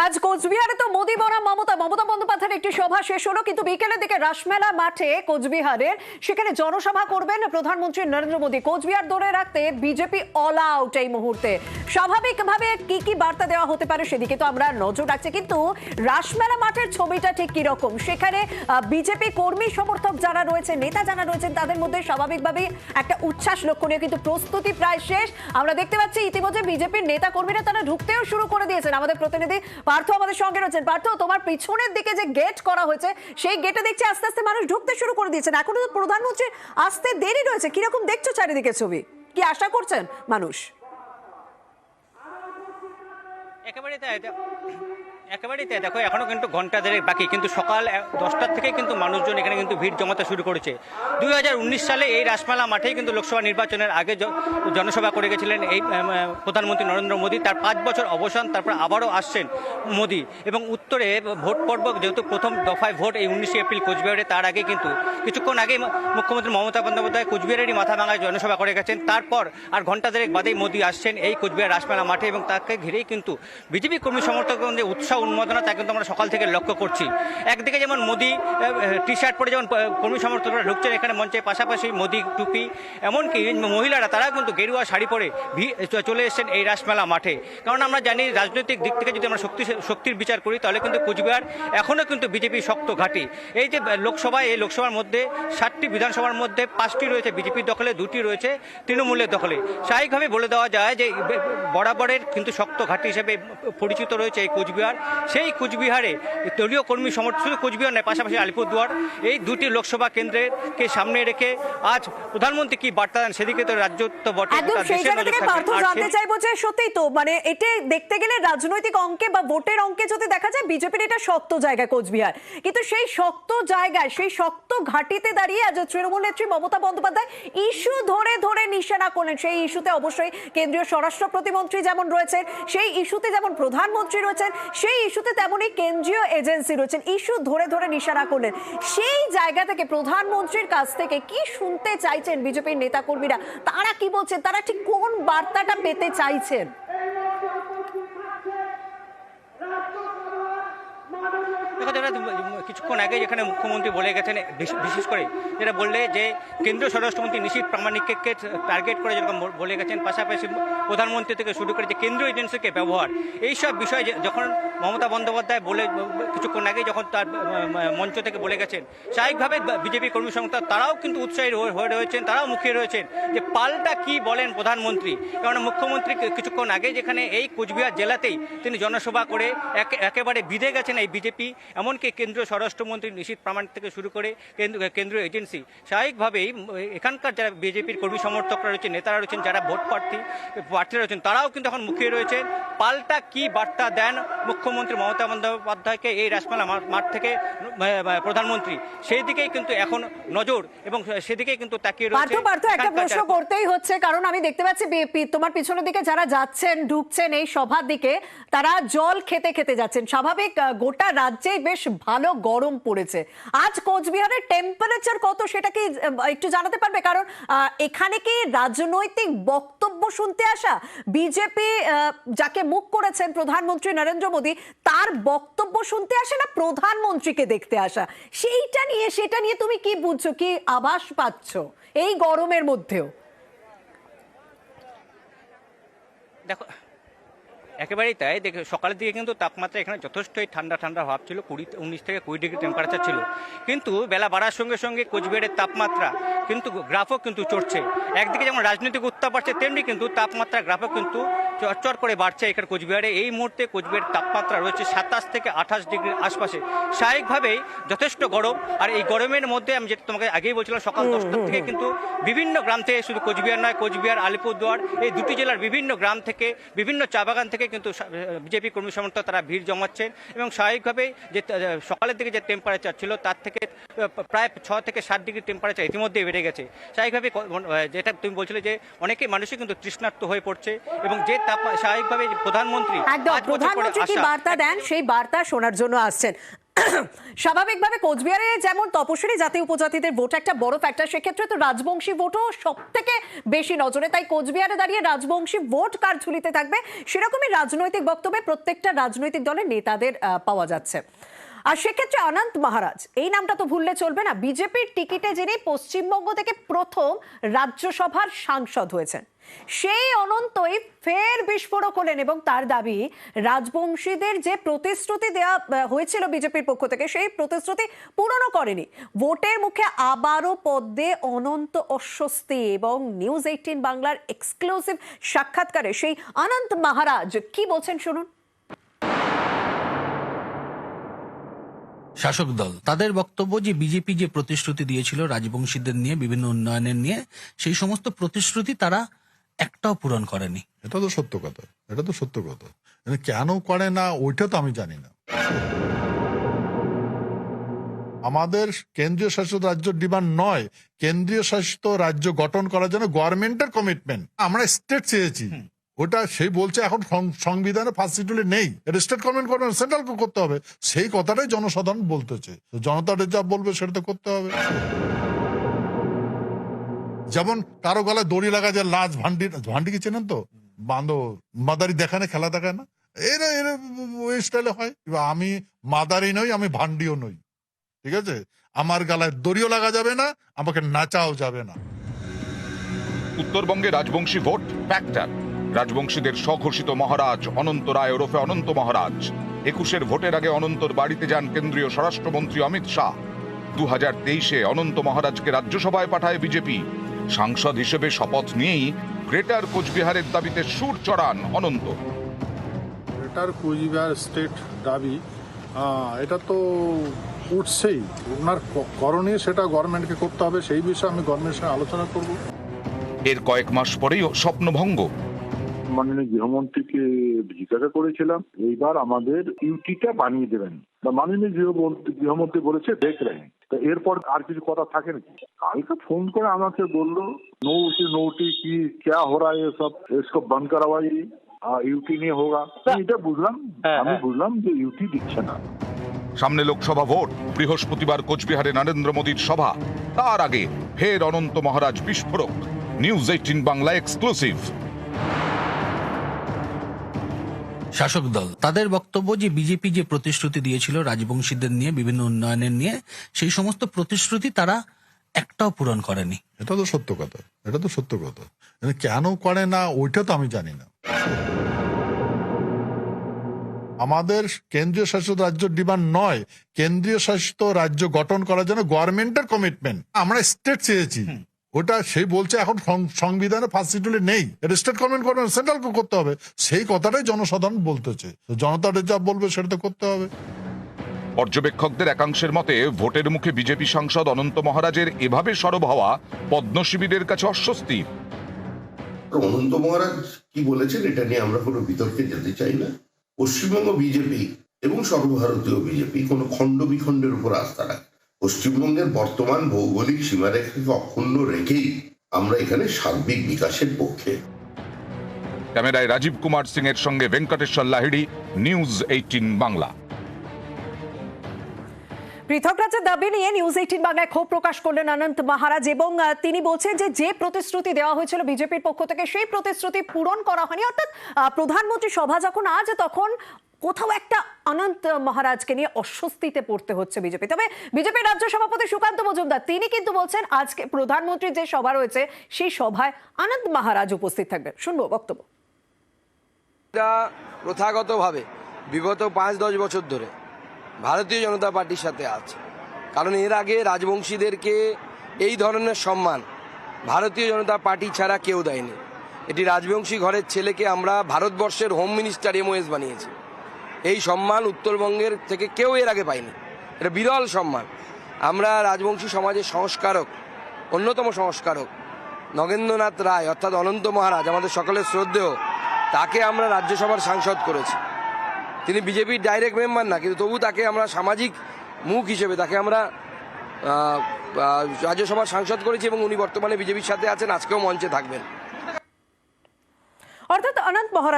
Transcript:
আজ কোচবিহারে তো মোদি বনাম মমতা বন্দ্যোপাধ্যায়ের একটি সভা শেষ হলো, কিন্তু বিকেলের দিকে রাসমেলা মাঠে কোচবিহারের সেখানে জনসভা করবেন প্রধানমন্ত্রী নরেন্দ্র মোদী। কোচবিহার ধরে রাখতে বিজেপি অল আউট এই মুহূর্তে। স্বাভাবিকভাবে কি কি বার্তা দেওয়া হতে পারে সেদিকে তো আমরা নজর রাখছি, কিন্তু রাসমেলা মাঠের ছবিটা ঠিক কি রকম? সেখানে বিজেপি কর্মী সমর্থক যারা রয়েছে, নেতা যারা রয়েছেন, তাদের মধ্যে স্বাভাবিকভাবেই একটা উচ্ছ্বাস লক্ষণীয়, কিন্তু প্রস্তুতি প্রায় শেষ। আমরা দেখতে পাচ্ছি ইতিমধ্যে বিজেপির নেতা কর্মীরা তারা ঢুকতেও শুরু করে দিয়েছেন। আমাদের প্রতিনিধি পার্থ আমাদের সঙ্গে রয়েছেন। পার্থ, তোমার পিছনের দিকে যে গেট করা হয়েছে সেই গেটে দেখছি আস্তে আস্তে মানুষ ঢুকতে শুরু করে দিয়েছেন। এখনো তো প্রধানমন্ত্রী আসতে দেরি রয়েছে, কিরকম দেখছো চারিদিকে ছবি? কি আশা করছেন মানুষ? একেবারেই তাই। দেখো, এখনো কিন্তু ঘন্টা দেড়েক বাকি, কিন্তু সকাল 10টার থেকে কিন্তু মানুষজন এখানে কিন্তু ভিড় জমাতে শুরু করেছে। 2019 সালে এই রাসমেলা মাঠেই কিন্তু লোকসভা নির্বাচনের আগে জনসভা করে গেছিলেন এই প্রধানমন্ত্রী নরেন্দ্র মোদী। তার 5 বছর অবসান, তারপর আবারও আসছেন মোদী। এবং উত্তরে ভোট পর্ব, যেহেতু প্রথম দফায় ভোট এই 19 এপ্রিল কোচবিহারে, তার আগে কিন্তু কিছুক্ষণ আগেই মুখ্যমন্ত্রী মমতা বন্দ্যোপাধ্যায় কোচবিহারেরই মাথাভাঙায় জনসভা করে গেছেন। তারপর আর ঘন্টা দেড়েক বাদেই মোদী আসছেন এই কোচবিহার রাসমেলা মাঠে, এবং তাকে ঘিরেই কিন্তু বিজেপি কর্মী সমর্থকদের যে উৎসাহ উন্মাদনা তা কিন্তু আমরা সকাল থেকে লক্ষ্য করছি। একদিকে যেমন মোদী টি শার্ট পরে যেমন কর্মী সমর্থকরা ঢুকছেন এখানে মঞ্চের পাশাপাশি মোদী টুপি, এমনকি মহিলারা তারা কিন্তু গেরুয়া শাড়ি পরে চলে এসেছেন এই রাসমেলা মাঠে। কারণ আমরা জানি রাজনৈতিক দিক থেকে যদি আমরা শক্তির বিচার করি তাহলে কিন্তু কোচবিহার এখনও কিন্তু বিজেপি শক্ত ঘাঁটি। এই যে লোকসভা, এই লোকসভার মধ্যে 7টি বিধানসভার মধ্যে 5টি রয়েছে বিজেপির দখলে, 2টি রয়েছে তৃণমূলের দখলে। স্বাভাবিকভাবে বলে দেওয়া যায় যে বরাবরের কিন্তু শক্ত ঘাঁটি হিসেবে পরিচিত রয়েছে এই কোচবিহার। সেই কোচবিহারে দলীয় কর্মী সমর্থক, শুধু কোচবিহার নয়, পাশাপাশি আলিপুরদুয়ার, এই 2টি লোকসভা কেন্দ্রকে সামনে রেখে আজ প্রধানমন্ত্রী কি বার্তা দেন সেদিকে তো রাজ্য তো বটে। জানতে চাইবো যে সত্যিই তো মানে এটা দেখতে গেলে রাজনৈতিক অঙ্কে বা ভোটের অঙ্কে যদি দেখা যায় বিজেপির এটা শক্ত জায়গা কোচবিহার, কিন্তু সেই শক্ত জায়গায়, সেই শক্ত ঘাটিতে দাঁড়িয়ে আজ তৃণমূল নেত্রী মমতা বন্দ্যোপাধ্যায় ইস্যু ধরে ধরে নিশানা করলেন। সেই ইস্যুতে অবশ্যই কেন্দ্রীয় স্বরাষ্ট্র প্রতিমন্ত্রী যেমন রয়েছেন, সেই ইস্যুতে যেমন প্রধানমন্ত্রী রয়েছেন, সেই ইস্যুতে তেমনই কেন্দ্রীয় এজেন্সি রয়েছেন। ইস্যু ধরে ধরে নিশানা করলেন। সেই জায়গা থেকে প্রধানমন্ত্রীর কাছ থেকে কি শুনতে চাইছেন বিজেপির নেতা কর্মীরা? তারা কি বলছেন? তারা ঠিক কোন বার্তাটা পেতে চাইছেন? কিছুক্ষণ আগে যেখানে মুখ্যমন্ত্রী বলে গেছেন, বিশেষ করে যেটা বললে যে কেন্দ্রীয় স্বরাষ্ট্রমন্ত্রী নিশীথ প্রামাণিককে টার্গেট করে যেরকম বলে গেছেন, পাশাপাশি প্রধানমন্ত্রী থেকে শুরু করে যে কেন্দ্রীয় এজেন্সিকে ব্যবহার, এইসব বিষয়ে যখন মমতা বন্দ্যোপাধ্যায় বলে কিছুক্ষণ আগে যখন তার মঞ্চ থেকে বলে গেছেন, স্বাভাবিকভাবে বিজেপি কর্মী সংস্থা তারাও কিন্তু উৎসাহী হয়ে রয়েছেন, তারাও মুখিয়ে রয়েছেন যে পাল্টা কি বলেন প্রধানমন্ত্রী। কারণ মুখ্যমন্ত্রী কিছুক্ষণ আগে যেখানে এই কোচবিহার জেলাতেই তিনি জনসভা করে একেবারে বিধে গেছেন এই বিজেপি, এমনকি কেন্দ্রীয় স্বরাষ্ট্রমন্ত্রী নিশীথ প্রামাণিক থেকে শুরু করে কেন্দ্রীয় এজেন্সি, স্বাভাবিকভাবেই এখানকার যারা বিজেপির কর্মী সমর্থকরা রয়েছেন, নেতারা রয়েছেন, যারা ভোট প্রার্থীরা রয়েছেন, তারাও কিন্তু এখন মুখিয়ে রয়েছেন পাল্টা কি বার্তা দেন মুখ্যমন্ত্রী মমতা বন্দ্যোপাধ্যায়কে এই রাসমেলা মাঠ থেকে প্রধানমন্ত্রী, সেই দিকেই কিন্তু এখন নজর এবং সেদিকেই কিন্তু তাকিয়ে রয়েছে। একটা প্রশ্ন করতেই হচ্ছে, কারণ আমি দেখতে পাচ্ছি তোমার পিছনের দিকে যারা যাচ্ছেন, ঢুকছেন এই সভার দিকে, তারা জল খেতে খেতে যাচ্ছেন। স্বাভাবিক, গোটা রাজ্যেই বেশ ভালো গরম পড়েছে। আজ কোচবিহারের টেম্পারেচার কত সেটা কি একটু জানাতে পারবে? কারণ এখানে কি রাজনৈতিক বক্তব্য শুনতে আসা, বিজেপি যাকে মুখ করেছেন প্রধানমন্ত্রী নরেন্দ্র মোদী, তার বক্তব্য শুনতে আসে, না প্রধানমন্ত্রীকে দেখতে আসা? সেটা নিয়ে তুমি কি বুঝছো, কি আভাস পাচ্ছ এই গরমের মধ্যেও? দেখো, একেবারেই তাই। দেখে সকালের দিকে কিন্তু তাপমাত্রা এখানে যথেষ্টই ঠান্ডা ঠান্ডা ভাব ছিল, 19 থেকে 20 ডিগ্রি টেম্পারেচার ছিল, কিন্তু বেলা বাড়ার সঙ্গে সঙ্গে কোচবিহারের তাপমাত্রা কিন্তু গ্রাফও কিন্তু চড়ছে। একদিকে যেমন রাজনৈতিক উত্তাপ বাড়ছে, তেমনি কিন্তু তাপমাত্রা গ্রাফও কিন্তু চরচর করে বাড়ছে এখানে কোচবিহারে। এই মুহূর্তে কোচবিহারের তাপমাত্রা রয়েছে 27 থেকে 28 ডিগ্রির আশপাশে। স্বাভাবিকভাবেই যথেষ্ট গরম। আর এই গরমের মধ্যে আমি যেটা তোমাকে আগেই বলছিলাম, সকাল 10টা থেকে কিন্তু বিভিন্ন গ্রাম থেকে, শুধু কোচবিহার নয়, কোচবিহার, আলিপুরদুয়ার, এই 2টি জেলার বিভিন্ন গ্রাম থেকে, বিভিন্ন চা বাগান থেকে কিন্তু বিজেপি কর্মী সমর্থক তারা ভিড় জমাচ্ছেন। এবং স্বাভাবিকভাবে যে সকালের দিকে যে টেম্পারেচার ছিল তার থেকে প্রায় 6 থেকে 7 ডিগ্রি টেম্পারেচার ইতিমধ্যে বেড়ে গেছে। স্বাভাবিকভাবে যেটা তুমি বলছিলে যে অনেকে মানুষই কিন্তু তৃষ্ণার্ত হয়ে পড়ছে, এবং যে স্বাভাবিকভাবে প্রধানমন্ত্রী কি বার্তা দেন সেই বার্তা শোনার জন্য আসছেন। স্বাভাবিকভাবে কোচবিহারে যেমন তপশিলি জাতি উপজাতিদের ভোট একটা বড় ফ্যাক্টর, সেক্ষেত্রে তো রাজবংশী ভোটও সব থেকে বেশি নজরে। তাই কোচবিহারে দাঁড়িয়ে রাজবংশী ভোট কার ঝুলিতে থাকবে সেরকমই রাজনৈতিক বক্তব্যে প্রত্যেকটা রাজনৈতিক দলের নেতাদের পাওয়া যাচ্ছে। আর সেক্ষেত্রে অনন্ত মহারাজ এই নামটা তো ভুললে চলবে না। বিজেপির টিকিটে যিনি পশ্চিমবঙ্গ থেকে প্রথম রাজ্যসভার সাংসদ হয়েছেন, সেই অনন্তই ফের বিস্ফোরক হলেন এবং তার দাবি রাজবংশীদের যে প্রতিশ্রুতি দেওয়া হয়েছিল বিজেপির পক্ষ থেকে সেই প্রতিশ্রুতি পূরণও করেনি। ভোটের মুখে আবারও পদ্মে অনন্ত অস্বস্তি। এবং নিউজ 18 বাংলার এক্সক্লুসিভ সাক্ষাৎকারে সেই অনন্ত মহারাজ কি বলছেন শুনুন। শাসক দল তাদের বক্তব্য যে বিজেপি যে প্রতিশ্রুতি দিয়েছিল রাজবংশীদের নিয়ে, বিভিন্ন উন্নয়নের নিয়ে, সেই সমস্ত প্রতিশ্রুতি তারা একটাও পূরণ করেনি। এটা তো সত্য কথা, এটা তো সত্য কথা। কেন করে না ওইটা তো আমি জানি না। আমাদের কেন্দ্রীয় শাসিত রাজ্য ডিমান্ড নয়, কেন্দ্রীয় শাসিত রাজ্য গঠন করার জন্য গভর্নমেন্টের কমিটমেন্ট। আমরা স্টেট চেয়েছি, ওটা সেই বলছে এখন সংবিধানে ফার্স্ট শিডিউলে নেই, এটা স্টেট গভর্নমেন্ট করবে, সেন্ট্রাল করতে হবে। সেই কথাটাই জনসাধারণ বলতেছে, জনতা যা বলবে সেটা তো করতে হবে। যেমন কারো গলায় দড়ি লাগা যায়, লাজ ভান্ডি কি চেনেন তো, বান্ধব মাদারি দেখায় না, খেলা দেখায় না, এরা এরা ওই স্টাইলে হয়। আমি মাদারি নই, আমি ভান্ডিও নই, ঠিক আছে? আমার গলায় দড়িও লাগা যাবে না, আমাকে নাচাও যাবে না। উত্তরবঙ্গে রাজবংশী ভোট ফ্যাক্টর। রাজবংশীদের স্বঘোষিত মহারাজ অনন্ত রায় ওরফে অনন্ত মহারাজ 21-এর ভোটের আগে অনন্তর বাড়িতে যান কেন্দ্রীয় স্বরাষ্ট্রমন্ত্রী অমিত শাহ। 2023-এ অনন্ত মহারাজকে রাজ্যসভায় পাঠায় বিজেপি। সাংসদ হিসেবে শপথ নিয়েই গ্রেটার কোচবিহারের দাবিতে সুর চড়ান অনন্ত। গ্রেটার কোচবিহার স্টেট দাবি, এটা তো উঠছেই, ওনার করণীয় সেটা গভর্নমেন্টকে করতে হবে। সেই বিষয়ে আমি গভর্নমেন্টের সঙ্গে আলোচনা করব। এর কয়েক মাস পরেই স্বপ্নভঙ্গ। মাননীয় গৃহমন্ত্রীকে জিজ্ঞাসা করেছিলাম এইবার আমাদের ইউটিটা বানিয়ে দেবেন, মাননীয় গৃহমন্ত্রী বলেছে দেখ রেখে। তা এরপর আর কিছু কথা থাকে নাকি? কালকে ফোন করে আমাকে বললো নোটি কি ক্যা হো রা সব, इसको बंद करवाइए, ইউটি নিয়ে হোগা। এটা বুঝলাম, আমি বুঝলাম যে ইউটি দিচ্ছে না। সামনে লোকসভা ভোট, বৃহস্পতিবার কোচবিহারে নরেন্দ্র মোদীর সভা। তার আগে ফের অনন্ত মহারাজ বিস্ফোরক। News 18 Bangla exclusive. শাসক দল তাদের বক্তব্য যে বিজেপি যে প্রতিশ্রুতি দিয়েছিল রাজবংশীদের নিয়ে, বিভিন্ন উন্নয়নের নিয়ে, সেই সমস্ত প্রতিশ্রুতি তারা একটাও পূরণ করেনি। এটা তো সত্য কথা, এটা তো সত্য কথা। কেন করে না ওইটা তো আমি জানি না। আমাদের কেন্দ্রীয় শাসিত রাজ্য ডিমান্ড নয়, কেন্দ্রীয় শাসিত রাজ্য গঠন করার জন্য গভর্নমেন্টের কমিটমেন্ট। আমরা স্টেট চেয়েছি, ওটা সেই বলছে এখন সংবিধানে ফার্স্ট শিডিউলে নেই, এটা স্টেট গভর্নমেন্ট করবে, সেন্ট্রাল করতে হবে। সেই কথাটাই জনসাধারণ বলতেছে, জনতা যা বলবে সেটা তো করতে হবে। পর্যবেক্ষকদের একাংশের মতে ভোটের মুখে বিজেপি সাংসদ অনন্ত মহারাজের এভাবে সরব হওয়া পদ্মশিবিরের কাছে অস্বস্তি। অনন্ত মহারাজ কি বলেছেন এটা নিয়ে আমরা কোনো বিতর্কে যেতে চাই না। পশ্চিমবঙ্গ বিজেপি এবং সর্বভারতীয় বিজেপি কোনো খণ্ড বিখণ্ডের উপর আস্থা রাখে। পশ্চিমবঙ্গের বর্তমান ভৌগোলিক সীমারেখাকে অক্ষুণ্ণ রেখেই আমরা এখানে সার্বিক বিকাশের পক্ষে। ক্যামেরায় রাজীব কুমার সিং এর সঙ্গে ভেঙ্কটেশ্বর লাহিড়ী, নিউজ 18 বাংলা। পৃথক রাজ্যের দাবি নিয়ে নিউজ 18 বাংলায় ক্ষোভ প্রকাশ করলেন অনন্ত মহারাজ এবং তিনি বলছেন যে প্রতিশ্রুতি দেওয়া হয়েছিল বিজেপির পক্ষ থেকে সেই প্রতিশ্রুতি পূরণ করা হয়নি। অর্থাৎ প্রধানমন্ত্রী সভা যখন আজ, তখন কোথাও একটা অনন্ত মহারাজকে নিয়ে অস্বস্তিতে পড়তে হচ্ছে বিজেপি। তবে বিজেপির রাজ্য সভাপতি সুকান্ত মজুমদার তিনি কিন্তু বলছেন আজকে প্রধানমন্ত্রীর যে সভা রয়েছে সেই সভায় অনন্ত মহারাজ উপস্থিত থাকবেন। শুনবো বক্তব্য। এটা প্রথাগতভাবে বিগত 5-10 বছর ধরে ভারতীয় জনতা পার্টির সাথে আছে, কারণ এর আগে রাজবংশীদেরকে এই ধরনের সম্মান ভারতীয় জনতা পার্টি ছাড়া কেউ দেয়নি। এটি রাজবংশী ঘরের ছেলেকে আমরা ভারতবর্ষের হোম মিনিস্টার MOS বানিয়েছি। এই সম্মান উত্তরবঙ্গের থেকে কেউ এর আগে পায়নি, এটা বিরল সম্মান। আমরা রাজবংশী সমাজের সংস্কারক, অন্যতম সংস্কারক নগেন্দ্রনাথ রায় অর্থাৎ অনন্ত মহারাজ, আমাদের সকলের শ্রদ্ধেয়, তাকে আমরা রাজ্যসভার সাংসদ করেছি। তিনি বিজেপির ডাইরেক্ট মেম্বার না, কিন্তু তবু তাকে আমরা সামাজিক মুখ হিসেবে তাকে আমরা রাজ্যসভার সাংসদ করেছি এবং উনি বর্তমানে বিজেপির সাথে আছেন, আজকেও মঞ্চে থাকবেন। অর্থাৎ অনন্ত মহারাজ